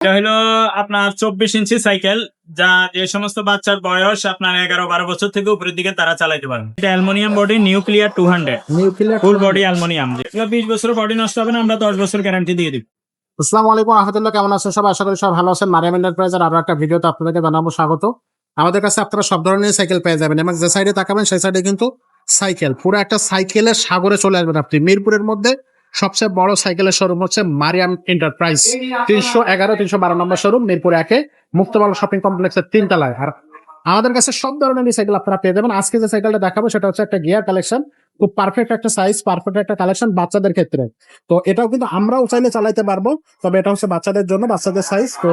এটা হলো আপনার 24 ইঞ্চি সাইকেল, যা যে সমস্ত বাচ্চার বয়স আপনার 11-12 বছর থেকে উপরের দিকে তারা চালাইতে পারবে। এটা অ্যালুমিনিয়াম বডি নিউক্লিয়ার 200 ফুল বডি অ্যালুমিনিয়াম। যেগুলো 20 বছর বডি নষ্ট হবে না, আমরা 10 বছর গ্যারান্টি দিয়ে দিব। আসসালামু আলাইকুম রহমতুল্লাহ, কেমন আছেন সবাই? আশা করি সব ভালো আছেন। মারিয়াম এন্টারপ্রাইজের আরো একটা ভিডিওতে আপনাদেরকে জানাবো স্বাগত। আমাদের কাছে আপনারা সব ধরনের সাইকেল পেয়ে যাবেন এবং যে সাইডে তাকাবেন সেই সাইডে কিন্তু সাইকেল, পুরো একটা সাইকেলের সাগরে চলে আসবেন আপনি। মিরপুরের মধ্যে সবচেয়ে বড় সাইকেলের শোরুম হচ্ছে মারিয়াম এন্টারপ্রাইজ, 311-312 নম্বর শোরুম, মিরপুর 1-এ, মুক্তবালা শপিং কমপ্লেক্সের 3 তলায়। আর আমাদের কাছে সব ধরনের সাইকেল আপনারা পেয়ে যাবেন। আজকে যে সাইকেলটা দেখাবো সেটা হচ্ছে একটা গিয়ার কালেকশন, খুব পারফেক্ট একটা সাইজ, পারফেক্ট একটা কালেকশন বাচ্চাদের ক্ষেত্রে। তো এটাও কিন্তু আমরাও চাইলে চালাইতে পারবো, তবে এটা হচ্ছে বাচ্চাদের জন্য, বাচ্চাদের সাইজ। তো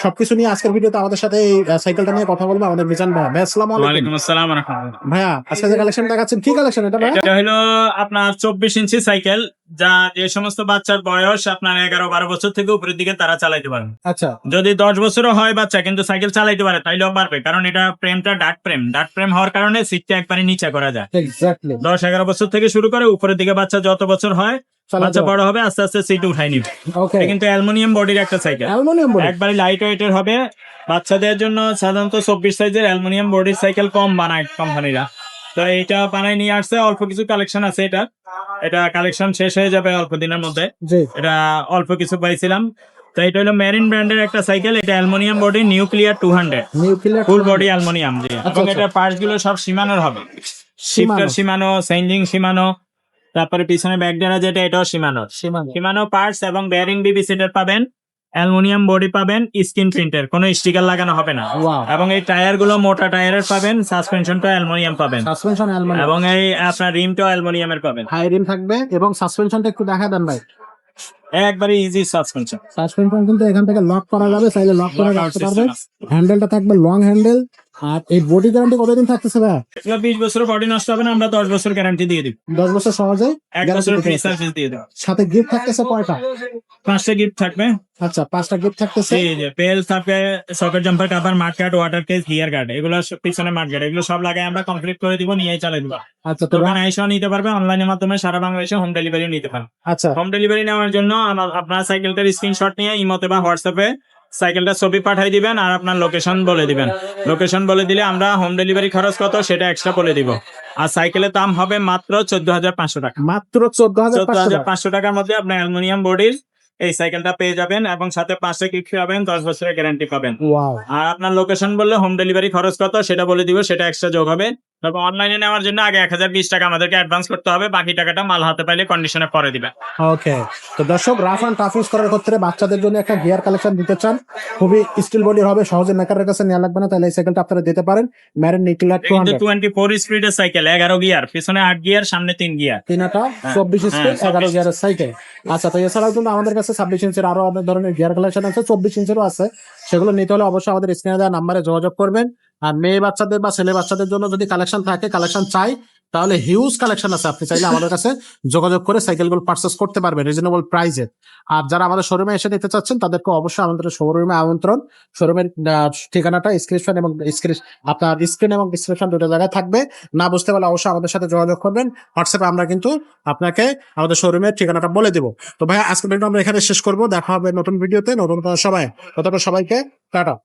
সবকিছু নিয়ে আজকের ভিডিওতে আমাদের সাথে এই সাইকেলটা নিয়ে কথা বলবো আমাদের মিজান ভাই। ভাই আসসালামু আলাইকুম। ওয়ালাইকুম আসসালাম ওয়া রাহমাতুল্লাহ। ভাইয়া, আজকে যে কালেকশন দেখাচ্ছেন কি কালেকশন এটা ভাই? এটা হলো আপনার 24 ইঞ্চি সাইকেল, যা যে সমস্ত বাচ্চার বয়স আপনার 11-12 বছর থেকে উপরের দিকে তারা চালাইতে পারবে। আচ্ছা, যদি 10 বছরও হয় বাচ্চা কিন্তু সাইকেল চালাইতে পারে তাইলেও পারবে, কারণ এটা ফ্রেমটা ডাট ফ্রেম হওয়ার কারণে সিটটা একবারে নিচে করা যায়। এক্স্যাক্টলি 10-11 বছর থেকে শুরু করে উপরের দিকে বাচ্চা যত বছর হয়, বাচ্চা বড় হবে আস্তে আস্তে সিট উঠাই নিবে। ওকে, এটা কিন্তু অ্যালুমিনিয়াম বডির একটা সাইকেল, অ্যালুমিনিয়াম বডি। একবারে লাইট ওয়েটের হবে। বাচ্চাদের জন্য সাধারণত 24 সাইজের অ্যালুমিনিয়াম বডির সাইকেল কম বানায় কোম্পানিরা, তো এইটা বানায় নিয়ে আসছে। অল্প কিছু কালেকশন আছে, এটা কালেকশন শেষ হয়ে যাবে অল্প দিনের মধ্যে। জি, এটা অল্প কিছু পাইছিলাম। তো এটা হলো মেরিন ব্র্যান্ডের একটা সাইকেল, এটা aluminium body nuclear 200 nuclear full body aluminium. জি, এবং আচ্ছা। এটা পার্টস গুলো সব সীমানোর হবে, শিফটার সীমানো, চেঞ্জিং সীমানো, তারপরে পিছনে ব্যাকডারা যেটা এটাও সীমানো পার্টস, এবং বেয়ারিং বিবিসি এর পাবেন, অ্যালুমিনিয়াম বডি পাবেন, স্ক্রিন প্রিন্টের, কোনো স্টিকার লাগানো হবে না। Wow. এবং এই টায়ার গুলো মোটা টায়ারের পাবেন, সাসপেনশনটা অ্যালুমিনিয়াম পাবেন, সাসপেনশন অ্যালুমিনিয়াম এবং এই আপনার রিমটাও অ্যালুমিনিয়ামের পাবেন। হাই রিম থাকবে এবং সাসপেনশনটা একটু দেখা দেন ভাই। একবারে ইজি সাসপেনশন। সাসপেনশন কিন্তু এখান থেকে লক করা যাবে, চাইলে লক করে রাখতে পারবে। হ্যান্ডেলটা থাকবে লং হ্যান্ডেল। আর এই বডি গ্যারান্টি কতদিন থাকতেছে ভাই? এগুলো 20 বছর বডি নষ্ট হবে না, আমরা 10 বছর গ্যারান্টি দিয়ে দিব। 10 বছর সহজে 1 বছর ফ্রি সার্ভিস দিয়ে দেব। সাথে গিফট থাকতেছে কয়টা? 5টা গিফট থাকবে। আচ্ছা, 5টা গিফট থাকতেছে। পেল থাকবে, socket jumper cover, mud guard, water case, gear guard, এগুলো পিছনে মাড গার্ড, এগুলো সব লাগাই আমরা কমপ্লিট করে দিব, নিয়ে চালাই দিব। আচ্ছা, তো দোকানে এসেও নিতে পারবে, অনলাইনের মাধ্যমে সারা বাংলাদেশে হোম ডেলিভারিও নিতে পারবে। আচ্ছা, হোম ডেলিভারি নেওয়ার জন্য আপনার সাইকেলটার স্ক্রিনশট নিয়ে ইমোতে বা হোয়াটসঅ্যাপে সাইকেলটা ছবি পাঠিয়ে দিবেন, আর আপনার লোকেশন বলে দিবেন। লোকেশন বলে দিলে আমরা হোম ডেলিভারি খরচ কত সেটা এক্সট্রা বলে দিব। আর সাইকেলের দাম হবে মাত্র 14,500 টাকা। মাত্র 14,500 500 টাকার মধ্যে আপনি অ্যালুমিনিয়াম বডির এই সাইকেলটা পেয়ে যাবেন, এবং সাথে 5টা গিফট পাবেন, 10 বছরের গ্যারান্টি পাবেন। ওয়াও, আর আপনার লোকেশন বললে হোম ডেলিভারি খরচ কত সেটা বলে দিব, সেটা এক্সট্রা যোগ হবে। তবে অনলাইনে নেওয়ার জন্য আগে 1020 টাকা আমাদেরকে অ্যাডভান্স করতে হবে, বাকি টাকাটা মাল হাতে পাইলে কন্ডিশনে পরে দিবেন। ওকে। তো দর্শক, রাফ অ্যান্ড টাফ ইউজ করার ক্ষেত্রে বাচ্চাদের জন্য একটা গিয়ার কালেকশন দিতে চান, খুবই স্টিল বডির হবে, সহজে মেকারের কাছে নেওয়া লাগবে না, তাহলে এই সাইকেলটা আপনারা দিতে পারেন। ম্যারিন নিউক্লিয়ার 200, 24 স্পিডের সাইকেল, 11 গিয়ার, পিছনে 8 গিয়ার, সামনে 3 গিয়ার, তিনটা 24 স্পিড 11 গিয়ারের সাইকেল। আচ্ছা, তো এছাড়াও কিন্তু আমাদের কাছে 26 ইঞ্চির আরো অনেক ধরনের গিয়ার কালেকশন আছে, 24 ইঞ্চিরও আছে। সেগুলো নিতে হলে অবশ্যই আমাদের স্ক্রিনে দেওয়া নাম্বারে যোগাযোগ করবেন। আর মেয়ে বাচ্চাদের বা ছেলে বাচ্চাদের জন্য যদি কালেকশন থাকে, কালেকশন চাই, তাহলে হিউজ কালেকশন আছে, আপনি চাইলে আমাদের কাছে যোগাযোগ করে সাইকেলগুলো পারচেস করতে পারবেন রিজনেবল প্রাইসে। আর যারা আমাদের শোরুমে এসে নিতে চাচ্ছেন তাদেরকে অবশ্যই আমাদের শোরুমে আমন্ত্রণ। শোরুমের ঠিকানাটা স্ক্রিন এবং আপনার স্ক্রিন এবং ডিসক্রিপশন দুটো জায়গায় থাকবে। না বুঝতে পারলে অবশ্যই আমাদের সাথে যোগাযোগ করবেন হোয়াটসঅ্যাপে, আমরা কিন্তু আপনাকে আমাদের শোরুমের ঠিকানাটা বলে দেবো। তো ভাই, আজকের ভিডিও আমরা এখানে শেষ করবো, দেখা হবে নতুন ভিডিওতে নতুন সবাইকে টাটা।